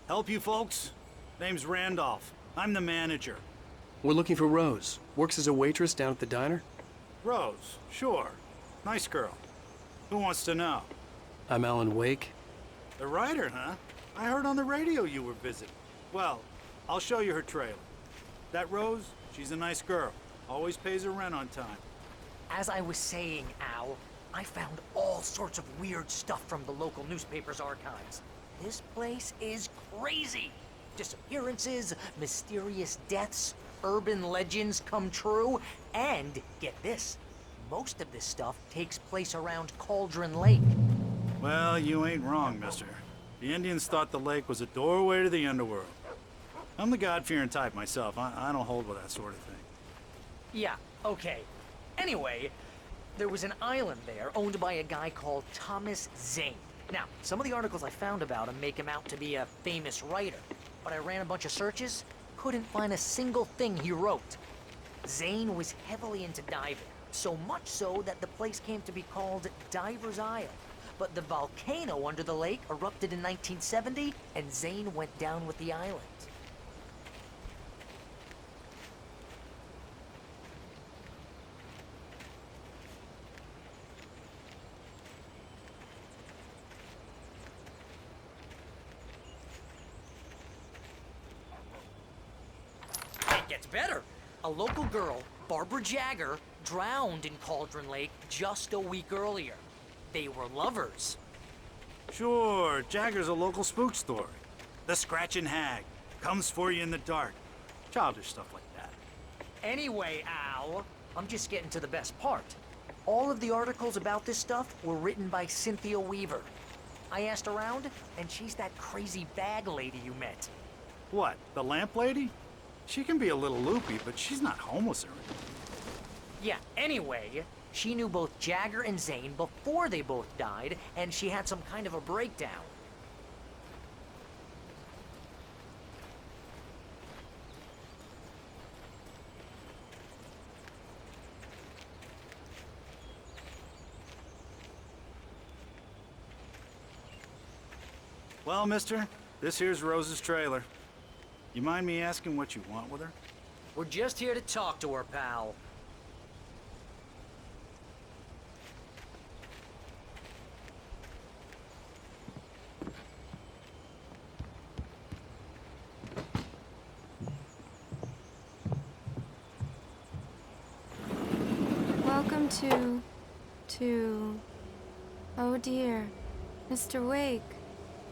Help you folks? Name's Randolph. I'm the manager. We're looking for Rose. Works as a waitress down at the diner. Rose, sure. Nice girl. Who wants to know? I'm Alan Wake. The writer, huh? I heard on the radio you were visiting. Well, I'll show you her trailer. That Rose, she's a nice girl. Always pays her rent on time. As I was saying, Al, I found all sorts of weird stuff from the local newspaper's archives. This place is crazy. Disappearances, mysterious deaths, urban legends come true, and get this, most of this stuff takes place around Cauldron Lake. Well, you ain't wrong, mister. The Indians thought the lake was a doorway to the underworld. I'm the God-fearing type myself. I don't hold with that sort of thing. Yeah, okay. Anyway, there was an island there owned by a guy called Thomas Zane. Now, some of the articles I found about him make him out to be a famous writer, but I ran a bunch of searches, couldn't find a single thing he wrote. Zane was heavily into diving, so much so that the place came to be called Diver's Isle. But the volcano under the lake erupted in 1970, and Zane went down with the island. It gets better. A local girl, Barbara Jagger, drowned in Cauldron Lake just a week earlier. They were lovers. Sure, Jagger's a local spook story. The Scratching Hag. Comes for you in the dark. Childish stuff like that. Anyway, Al, I'm just getting to the best part. All of the articles about this stuff were written by Cynthia Weaver. I asked around, and she's that crazy bag lady you met. What, the lamp lady? She can be a little loopy, but she's not homeless or anything. Yeah, anyway, she knew both Jagger and Zane before they both died, and she had some kind of a breakdown. Well, mister, this here's Rose's trailer. You mind me asking what you want with her? We're just here to talk to her, pal. Welcome to... Oh dear, Mr. Wake.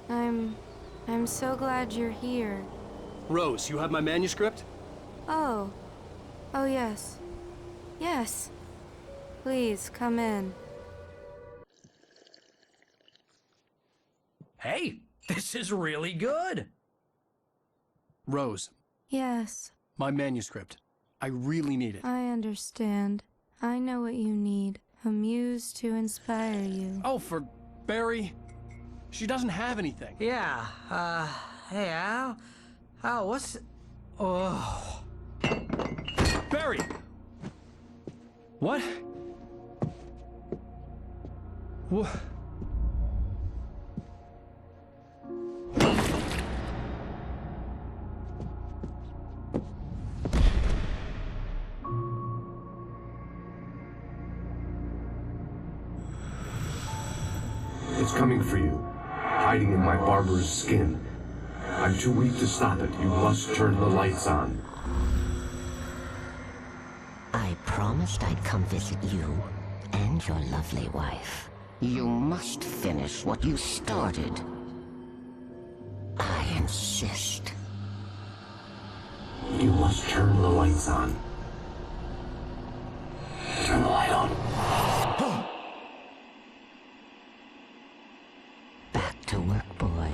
I'm so glad you're here. Rose, you have my manuscript? Oh. Oh, yes. Yes. Please, come in. Hey, this is really good. Rose, Yes, my manuscript. I really need it. I understand. I know what you need. A muse to inspire you. Oh, for Barry. She doesn't have anything. Yeah, hey, Al? Al, what's... Oh... Barry! What? What? It's coming for you, hiding in my barber's skin. I'm too weak to stop it. You must turn the lights on. I promised I'd come visit you and your lovely wife. You must finish what you started. I insist. You must turn the lights on. Turn the light on. Back to work, boy.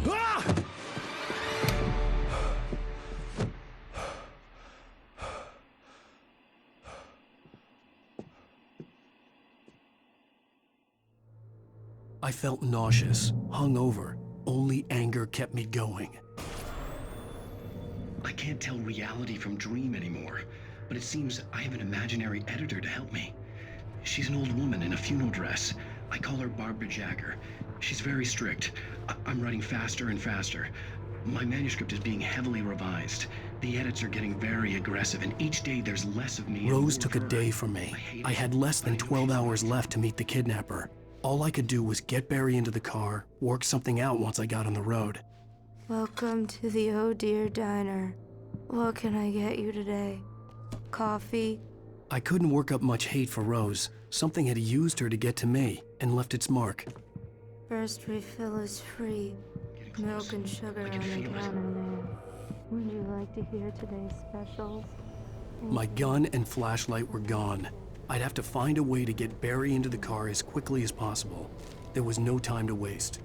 I felt nauseous, hungover. Only anger kept me going. I can't tell reality from dream anymore, but it seems I have an imaginary editor to help me. She's an old woman in a funeral dress. I call her Barbara Jagger. She's very strict. I'm writing faster and faster. My manuscript is being heavily revised. The edits are getting very aggressive, and each day there's less of me and Rose more took of a her. day from me. hate I it, had less but than I know 12 she's hours nice. left to meet the kidnapper. All I could do was get Barry into the car, work something out once I got on the road. Welcome to the Oh Dear Diner. What can I get you today? Coffee? I couldn't work up much hate for Rose. Something had used her to get to me and left its mark. First refill is free. Getting close. Milk and sugar I on can the feel it. counter there. Would you like to hear today's specials? My gun and flashlight were gone. I'd have to find a way to get Barry into the car as quickly as possible. There was no time to waste.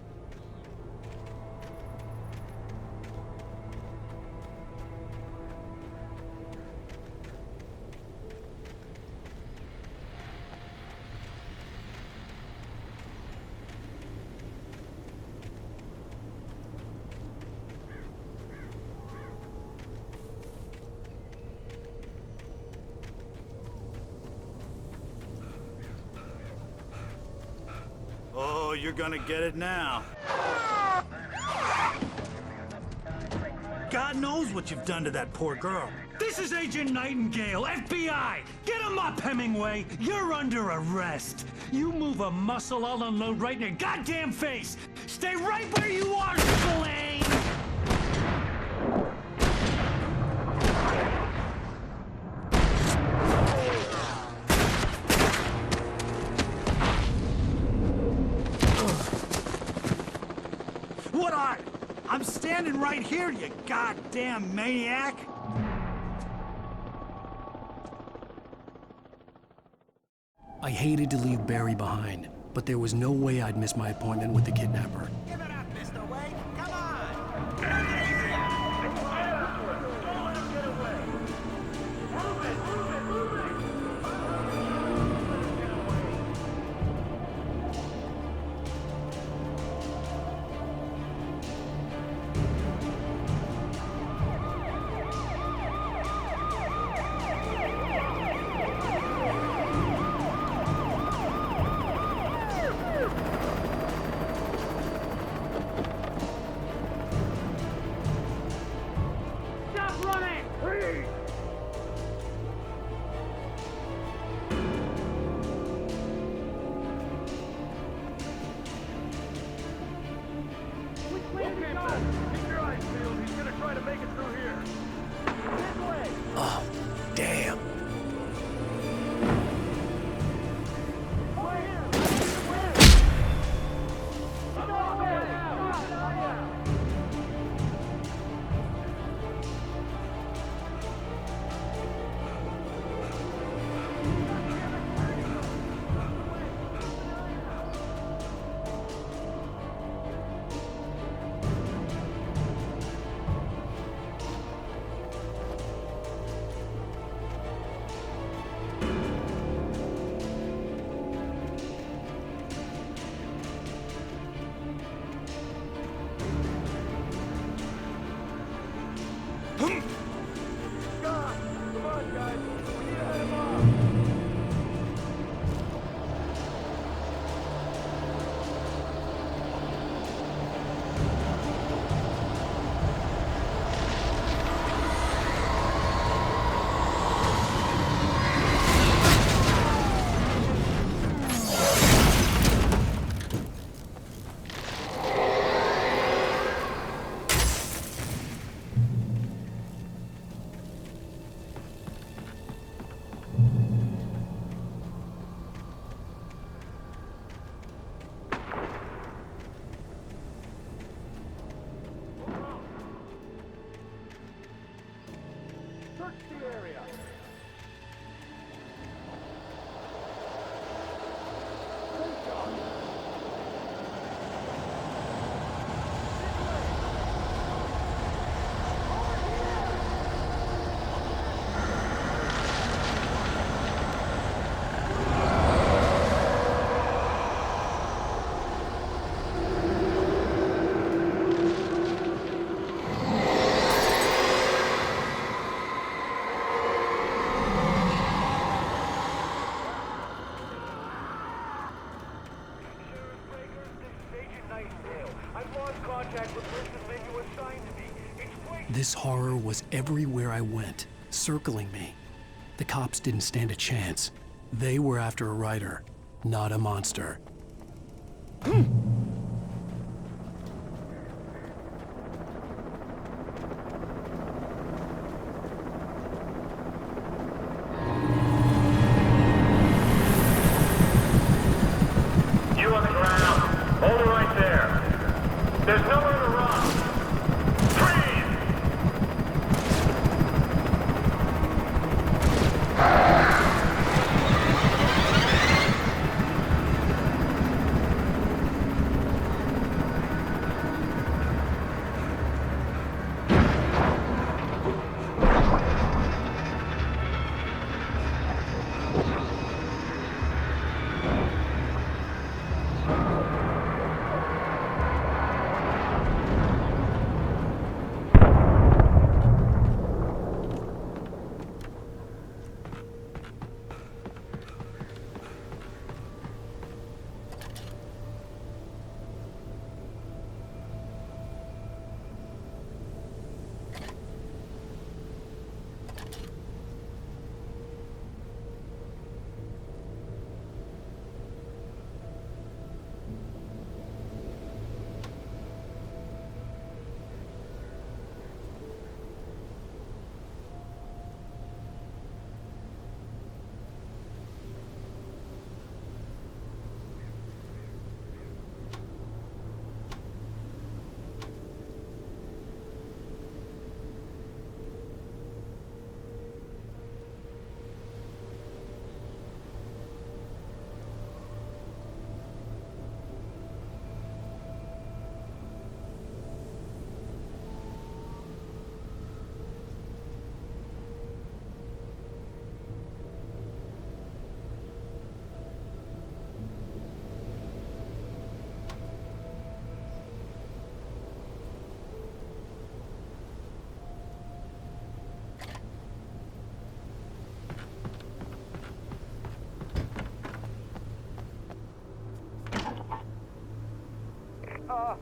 Oh, you're gonna get it now. God knows what you've done to that poor girl. This is Agent Nightingale, FBI! Get him up, Hemingway! You're under arrest! You move a muscle, I'll unload right in your goddamn face! Stay right where you are, Spillane! What are? I'm standing right here, you goddamn maniac! I hated to leave Barry behind, but there was no way I'd miss my appointment with the kidnapper. Give it up, Mr. Wake. Come on. Stop running! Please! Oh, damn. I've lost contact with person when you were assigned to me. This horror was everywhere I went, circling me. The cops didn't stand a chance. They were after a writer, not a monster. You on the ground. Hold it right there. There's nowhere to run. Freeze!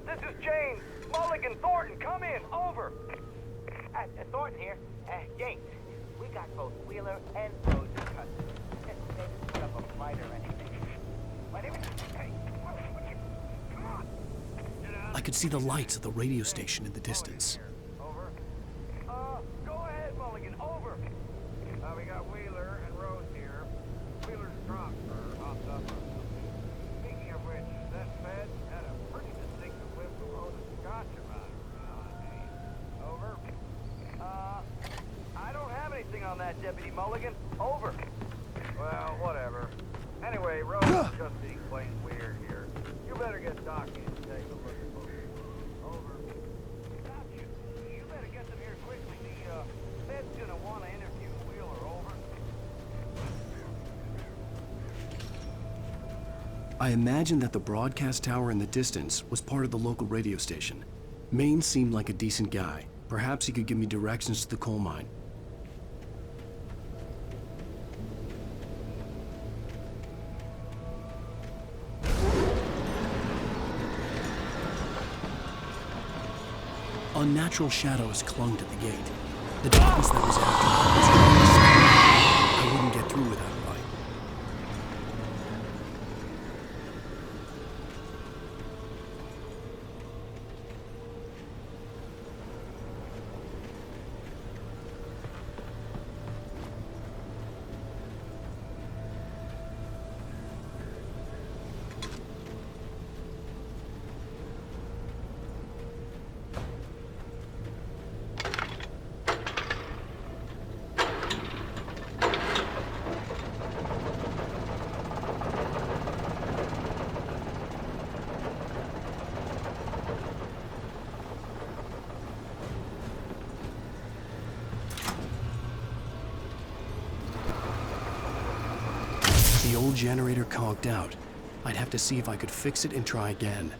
This is James. Mulligan, Thornton, come in. Over. Thornton here. James, we got both Wheeler and Rose in custody. They didn't put up a fight or anything. My name is... Hey, come on. I could see the lights of the radio station in the distance. Over. Go ahead, Mulligan. Over. We got Wheeler and Rose here. Wheeler's drunk or hopped up or something. Speaking of which, that Fed had a pretty distinctive whiff of Rose's scotch about her. You know what I mean? Over. I don't have anything on that, Deputy Mulligan. Over. Well, whatever. Anyway, Rose is just being plain weird here. You better get Doc in and take a look at both. Over. Doc, you better get them here quickly. The Fed's gonna want to interview Wheeler. Over. I imagined that the broadcast tower in the distance was part of the local radio station. Maine seemed like a decent guy. Perhaps he could give me directions to the coal mine. Unnatural shadows clung to the gate. The darkness that was after me was trying to scare me. I wouldn't get through without a light. The old generator conked out. I'd have to see if I could fix it and try again.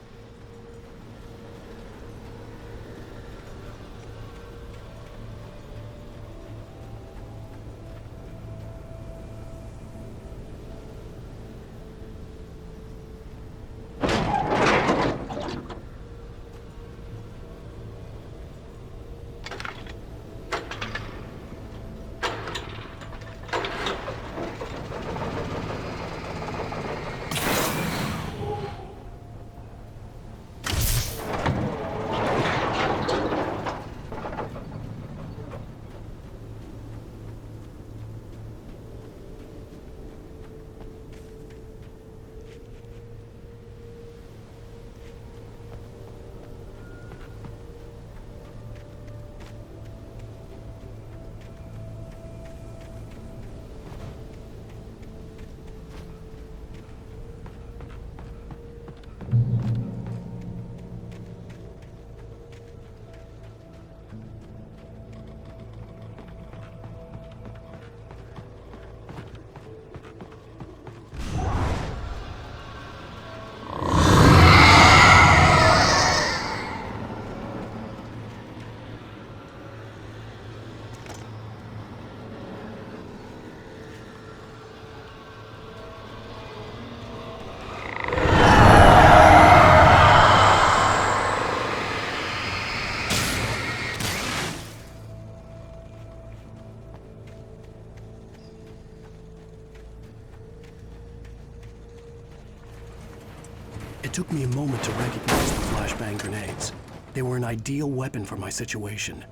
It took me a moment to recognize the flashbang grenades. They were an ideal weapon for my situation.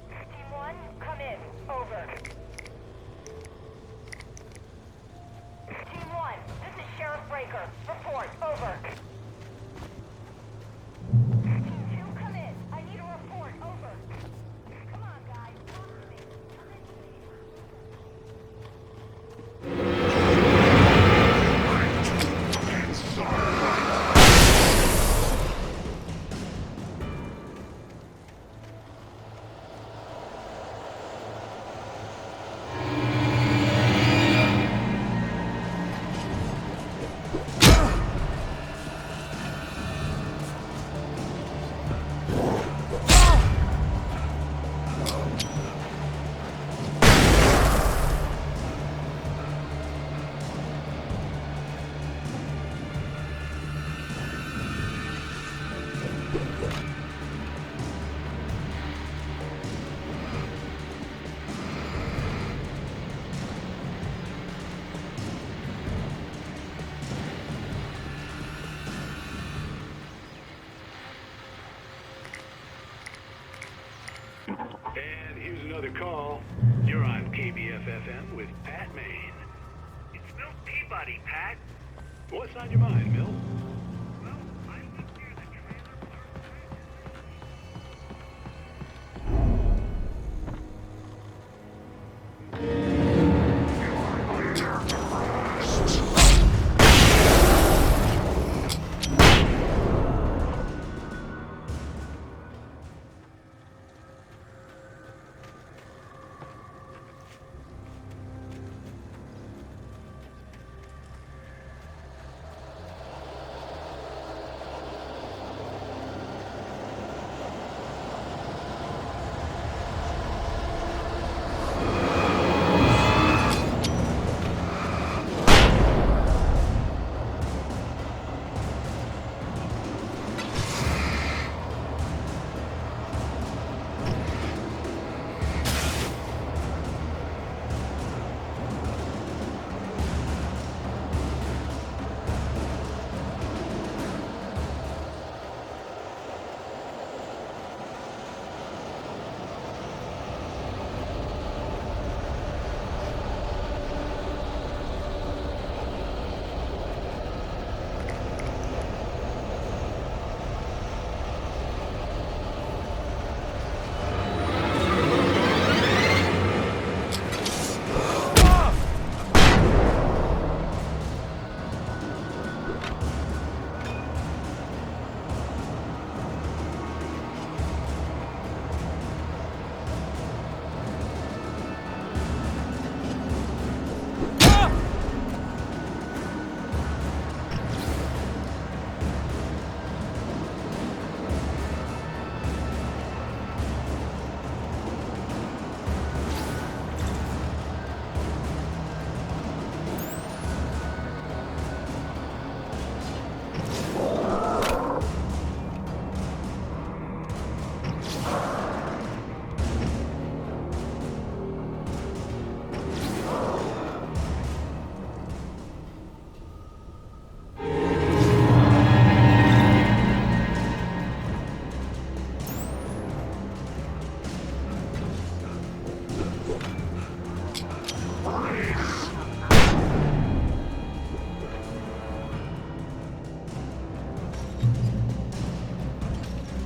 Team 1, come in. Over. Team 1, this is Sheriff Breaker. Report. Over. Team 2, come in. I need a report. Over. Come on, guys. Talk to me. Come in, And here's another call. You're on KBF-FM with Pat Maine. It's Milt Peabody, Pat. What's on your mind, Milt? Well, I lived near the trailer park.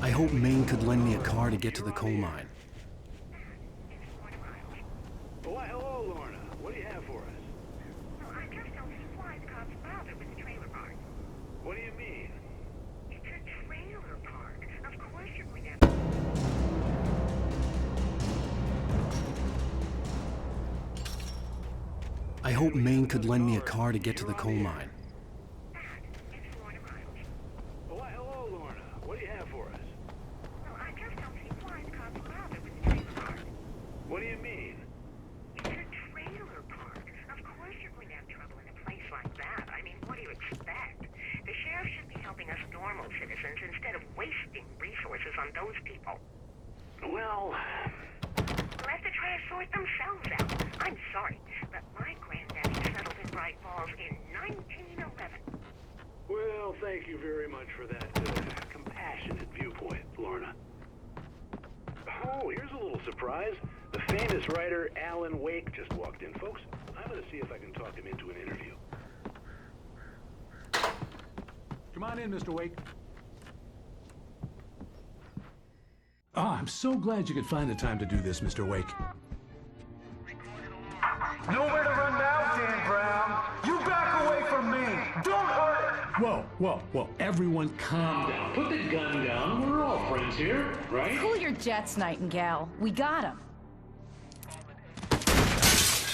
I hope Maine could lend me a car to get to the coal mine. Why, hello, Lorna. What do you have for us? Well, I just don't see why the cops bother with the trailer park. What do you mean? It's a trailer park. Of course you're going to have... I hope Maine could lend me a car to get to the coal mine. Why, hello, Lorna. What do you have for us? Well, I just don't see why the cops bother with the trailer park. What do you mean? It's a trailer park. Of course you're going to have trouble in a place like that. I mean, what do you expect? The sheriff should be helping us normal citizens instead of wasting resources on those people. Well... Let the trash sort themselves out. I'm sorry, but my granddaddy settled in Bright Falls in 1911. Well, thank you very much for that compassionate viewpoint, Lorna. Oh, here's a little surprise. The famous writer Alan Wake just walked in, folks. I'm gonna see if I can talk him into an interview. Come on in, Mr. Wake. Oh, I'm so glad you could find the time to do this, Mr. Wake. Nowhere to run now, Dan Brown. You back away from me. Don't hurt it. Whoa. Everyone calm down. Put the gun down. We're all friends here, right? Cool your jets, Nightingale. We got him.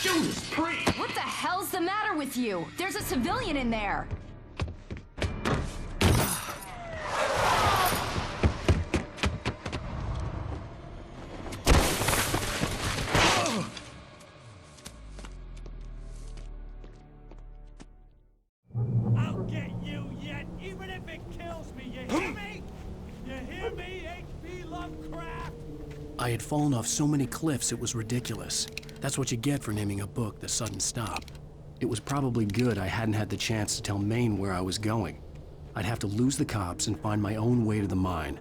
Judas Priest! What the hell's the matter with you? There's a civilian in there. I'll get you yet, even if it kills me. You hear me? You hear me, H.P. Lovecraft? I had fallen off so many cliffs it was ridiculous. That's what you get for naming a book The Sudden Stop. It was probably good I hadn't had the chance to tell Maine where I was going. I'd have to lose the cops and find my own way to the mine.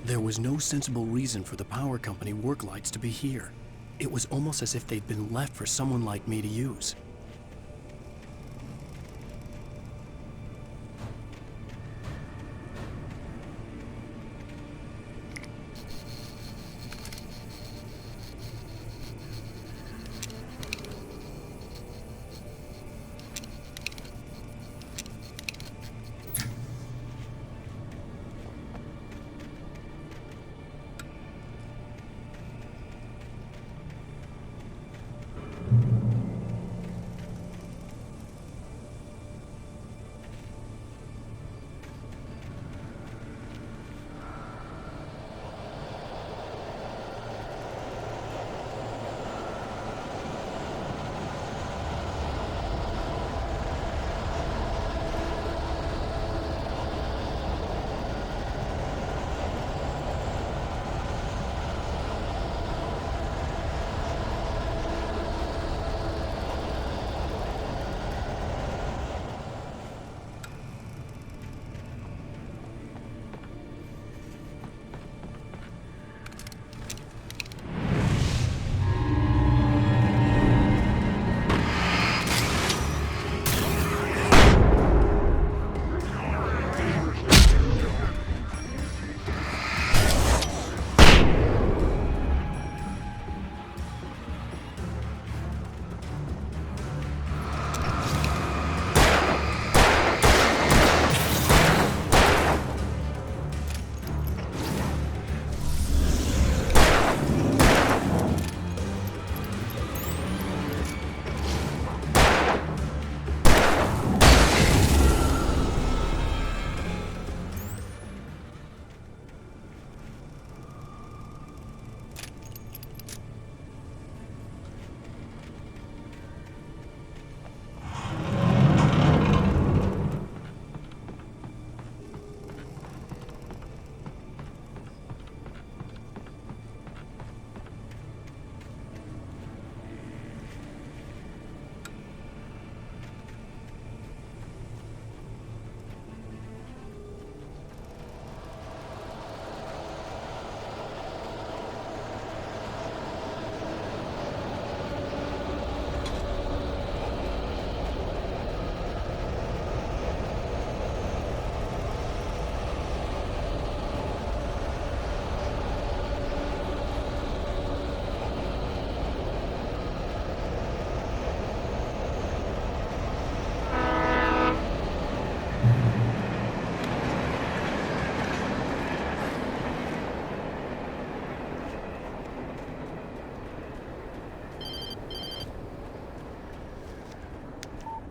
There was no sensible reason for the power company work lights to be here. It was almost as if they'd been left for someone like me to use.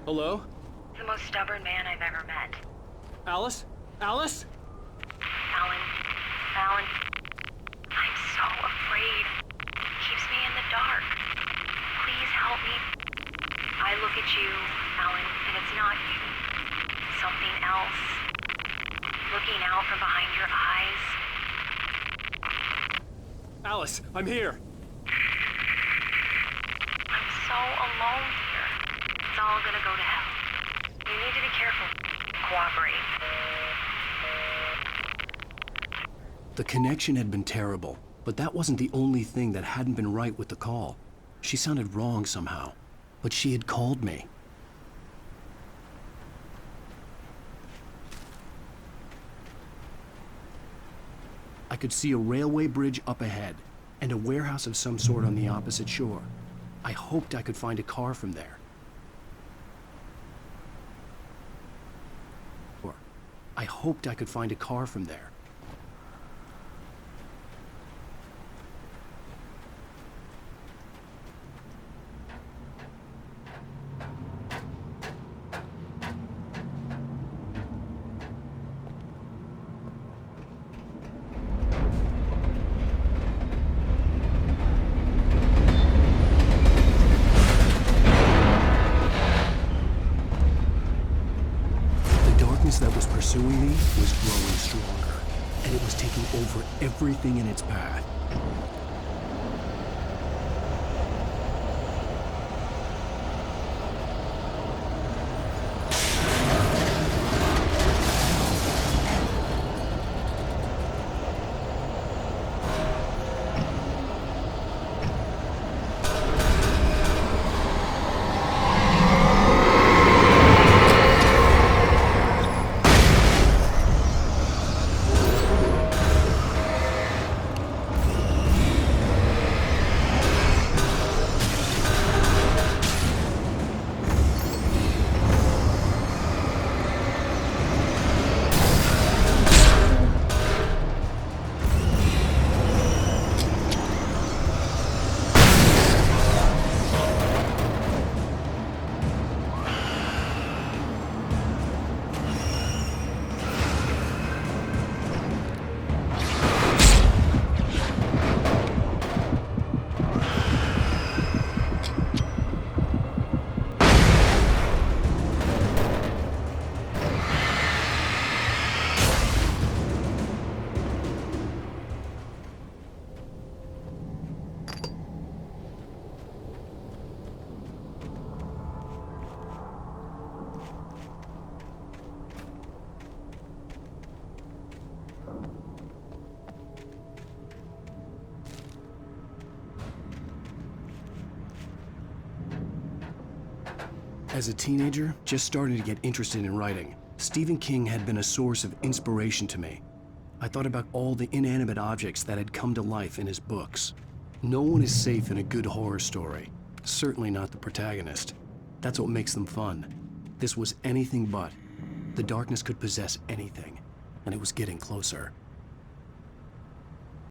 Hello? The most stubborn man I've ever met. Alice? Alice? Alan. Alan. I'm so afraid. Keeps me in the dark. Please help me. I look at you, Alan, and it's not you. Something else. Looking out from behind your eyes. Alice, I'm here. I'm so alone here. It's all gonna go to hell. You need to be careful. Cooperate. The connection had been terrible, but that wasn't the only thing that hadn't been right with the call. She sounded wrong somehow, but she had called me. I could see a railway bridge up ahead, and a warehouse of some sort on the opposite shore. I hoped I could find a car from there. I hoped I could find a car from there. That was pursuing me was growing stronger, and it was taking over everything in its path. As a teenager, just starting to get interested in writing, Stephen King had been a source of inspiration to me. I thought about all the inanimate objects that had come to life in his books. No one is safe in a good horror story. Certainly not the protagonist. That's what makes them fun. This was anything but. The darkness could possess anything, and it was getting closer.